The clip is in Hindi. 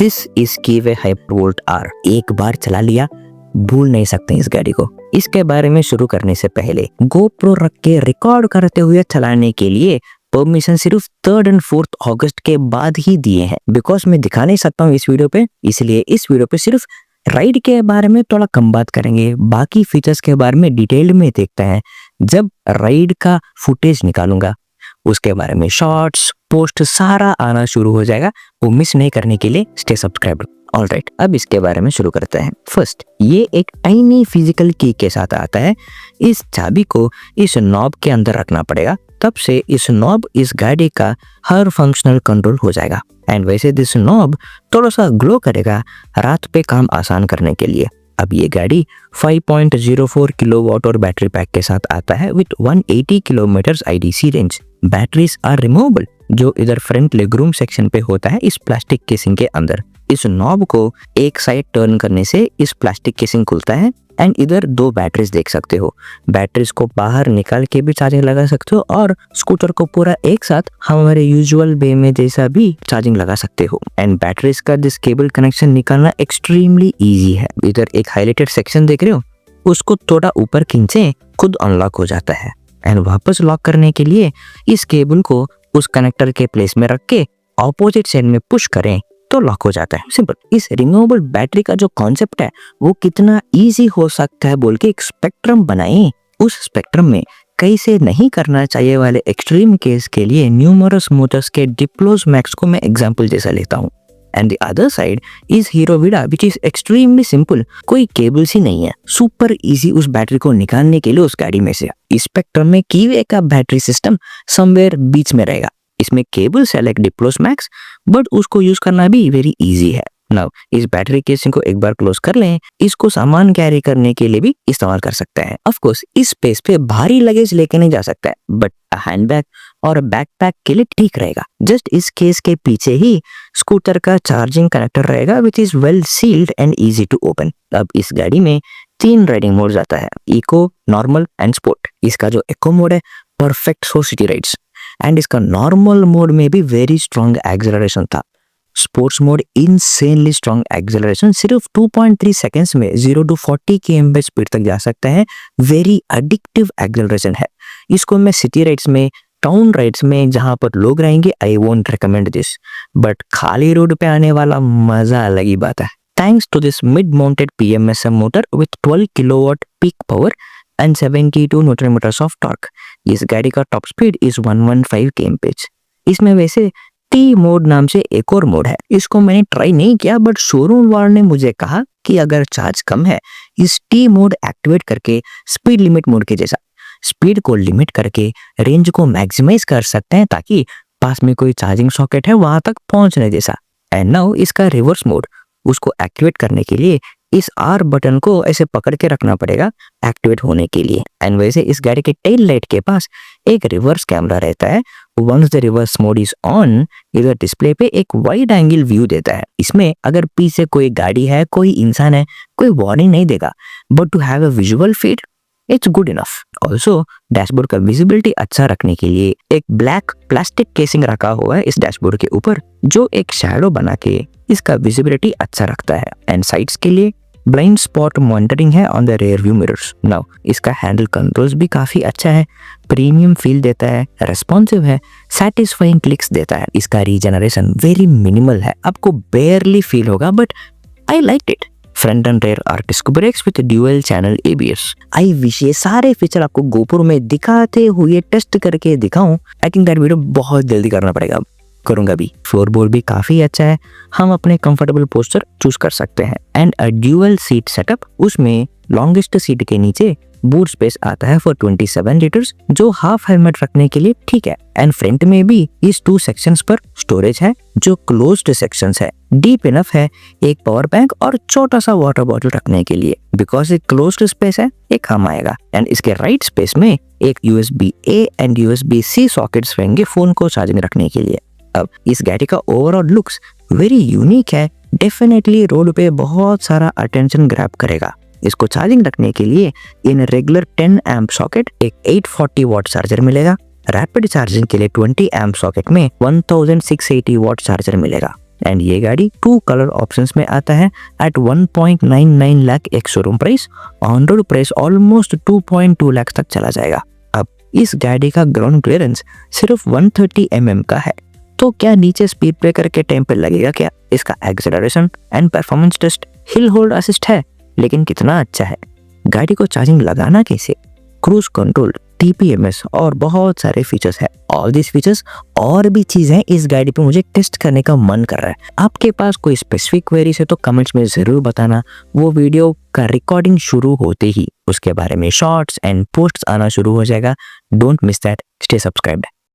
दिस इज कीवे हाइपरवोल्ट आर। एक बार चला लिया, भूल नहीं सकते इस गाड़ी को। इसके बारे में शुरू करने से पहले GoPro रख के रिकॉर्ड करते हुए चलाने के लिए परमिशन सिर्फ 3rd और 4th अगस्त के बाद ही दिए हैं, बिकॉज मैं दिखा नहीं सकता हूँ इस वीडियो पे। इसलिए इस वीडियो पे सिर्फ राइड के बारे में थोड़ा कम बात करेंगे, बाकी फीचर्स के बारे में डिटेल में देखते हैं जब राइड का फुटेज निकालूंगा। उसके बारे में शॉर्ट्स पोस्ट सारा आना शुरू हो जाएगा, वो मिस नहीं करने के लिए स्टे सब्सक्राइब। ऑलराइट, अब इसके बारे में शुरू करते हैं। फर्स्ट, ये एक टाइनी फिजिकल की के साथ आता है। इस चाबी को इस नॉब के अंदर रखना पड़ेगा, तब से इस नॉब इस गाड़ी का हर फंक्शनल कंट्रोल हो जाएगा। एंड वैसे दिस नॉब थोड़ा सा ग्लो करेगा रात पे काम आसान करने के लिए। अब ये गाड़ी 5.04 किलोवाट और बैटरी पैक के साथ आता है with 180 kilometre IDC range. Batteries are removable, जो इधर फ्रंट लेगरूम सेक्शन पे होता है इस प्लास्टिक केसिंग के अंदर। इस नॉब को एक साइड टर्न करने से इस प्लास्टिक केसिंग खुलता है एंड इधर 2 बैटरीज देख सकते हो। बैटरीज को बाहर निकाल के भी चार्जिंग लगा सकते हो और स्कूटर को पूरा एक साथ हमारे यूजुअल वे में जैसा भी चार्जिंग लगा सकते हो। एंड बैटरीज का दिस केबल कनेक्शन निकालना एक्सट्रीमली इजी है। इधर एक हाईलाइटेड सेक्शन देख रहे हो, उसको थोड़ा ऊपर खींचे खुद अनलॉक हो जाता है। एंड वापस लॉक करने के लिए इस केबल को उस कनेक्टर के प्लेस में रख के ऑपोजिट साइड में पुश करें तो लॉक हो जाता है। सिंपल। इस रिमूवेबल बैटरी का जो कॉन्सेप्ट है वो कितना इजी हो सकता है बोल के एक स्पेक्ट्रम बनाए। उस स्पेक्ट्रम में कैसे नहीं करना चाहिए वाले एक्सट्रीम केस के लिए न्यूमरस मोटर्स के डिप्लोज मैक्स को मैं एग्जांपल जैसा लेता हूँ। And the other side is hero विडा विच इज एक्सट्रीमली सिंपल। कोई केबल्स ही नहीं है, सुपर इजी उस बैटरी को निकालने के लिए उस गाड़ी में से। इस स्पेक्ट्रम में कीवे का बैटरी सिस्टम समवेयर बीच में रहेगा। इसमें केबल से लाइक डिप्लोस मैक्स, बट उसको यूज करना भी वेरी इजी है। नाउ इस बैटरी केसिंग को एक बार क्लोज कर लें, इसको सामान कैरी करने के लिए भी इस्तेमाल कर सकते हैं। ऑफ कोर्स इस स्पेस पे भारी लगेज लेके नहीं जा सकता है, बट हैंडबैग और बैकपैक के लिए ठीक रहेगा। जस्ट इस केस के पीछे ही स्कूटर का चार्जिंग कनेक्टर रहेगा which is well sealed and easy to open. अब इस गाड़ी में 3 राइडिंग मोड्स आता है, इको, नॉर्मल एंड स्पोर्ट। इसका जो इको मोड है perfect for city rides and इसका नॉर्मल मोड में भी वेरी स्ट्रॉन्ग एक्सेलरेशन था। Sports mode insanely strong acceleration, सिर्फ 2.3 सेकेंड्स में 0 to 40 km स्पीड तक जा सकता है। वेरी एडिक्टिव एक्सेलरेशन है। इसको मैं सिटी राइड्स में, टाउन राइड्स में जहां पर लोग रहेंगे I won't recommend this, but खाली रोड पे आने वाला मजा अलग ही बात है। Thanks to this mid mounted PMSM motor with 12 kilowatt peak power and 72 Nm of torque। इस गाड़ी का टॉप स्पीड इज 115 kmph। इसमें वैसे T मोड नाम से एक और मोड है, इसको मैंने ट्राई नहीं किया, बट शोरूम वाले ने मुझे कहा कि अगर चार्ज कम है इस T मोड एक्टिवेट करके स्पीड लिमिट मोड के जैसा स्पीड को लिमिट करके रेंज को मैक्सिमाइज कर सकते हैं, ताकि पास में कोई चार्जिंग सॉकेट है वहां तक पहुंचने जैसा। एंड नाउ इसका रिवर्स मोड, उसको एक्टिवेट करने के लिए इस R बटन को ऐसे पकड़ के रखना पड़ेगा एक्टिवेट होने के लिए। एंड वैसे इस गाड़ी के टेल लाइट के पास एक रिवर्स कैमरा रहता है। Once the reverse mode is on, इधर डिस्प्ले पे एक वाइड एंगल व्यू देता है। इसमें अगर पीछे कोई गाड़ी है, कोई इंसान है, कोई वार्निंग नहीं देगा, but to have a visual feed it's good enough. Also dashboard का विजिबिलिटी अच्छा रखने के लिए एक ब्लैक प्लास्टिक केसिंग रखा हुआ है इस डैशबोर्ड के ऊपर, जो एक शैडो बना के इसका विजिबिलिटी अच्छा रखता है। एंड साइड्स के लिए ब्लाइंड स्पॉट मॉनिटरिंग है on the rear view mirrors. Now इसका हैंडल कंट्रोल्स भी काफी अच्छा है, प्रीमियम फील देता है, रेस्पॉन्सिव है, सैटिस्फाइंग क्लिक्स देता है। इसका रीजनरेशन वेरी मिनिमल है, आपको बेयरली फील होगा, but I like it. Front and rear are disc brakes with dual channel ABS। I wish ये सारे फीचर आपको GoPro में दिखाते हुए टेस्ट करके दिखाऊं। आई थिंक दैट वीडियो बहुत जल्दी करना पड़ेगा, करूंगा भी। फ्लोरबोर्ड भी काफी अच्छा है, हम अपने कंफर्टेबल पोस्चर चूज कर सकते हैं। And a dual seat setup, उसमें लॉन्गेस्ट सीट के नीचे बूट स्पेस आता है फॉर 27 लीटर्स, जो हाफ हेलमेट रखने के लिए ठीक है। एंड फ्रंट में भी इस 2 सेक्शंस पर स्टोरेज है, जो क्लोज्ड सेक्शंस है, डीप इनफ है एक पावर बैंक और छोटा सा वाटर बॉटल रखने के लिए। बिकॉज एक क्लोज्ड स्पेस है, एक काम आएगा। एंड इसके राइट स्पेस में एक USB-A एंड USB-C सॉकेट्स रहेंगे फोन को चार्जिंग रखने के लिए। अब इस गाड़ी का ओवरऑल लुक्स वेरी यूनिक है, डेफिनेटली रोड पे बहुत सारा अटेंशन ग्रैब करेगा। इसको चार्जिंग रखने के लिए इन रेगुलर 10 एम्प सॉकेट एक 840 वाट चार्जर मिलेगा। रैपिड चार्जिंग के लिए 20 एम्प सॉकेट में 1680 वाट चार्जर मिलेगा। एंड ये गाड़ी 2 कलर ऑप्शंस में आता है एट 1.99 लाख एक showroom price, on road price almost 2.2 lakh तक चला जाएगा। अब इस गाड़ी का ग्राउंड क्लियरेंस सिर्फ 130 mm का है, तो क्या नीचे स्पीड ब्रेकर के टाइम पे लगेगा क्या? इसका acceleration and performance test hill hold assist है, लेकिन कितना अच्छा है? गाड़ी को चार्जिंग लगाना कैसे? क्रूज कंट्रोल, TPMS और बहुत सारे फीचर्स है। ऑल दिस फीचर्स और भी चीजें इस गाड़ी पे मुझे टेस्ट करने का मन कर रहा है। आपके पास कोई स्पेसिफिक क्वेरीज है तो कमेंट्स में जरूर बताना। वो वीडियो का रिकॉर्डिंग शुरू होते ही उसके बारे में शॉर्ट्स एंड पोस्ट्स आना शुरू हो जाएगा। Don't miss that, stay subscribed.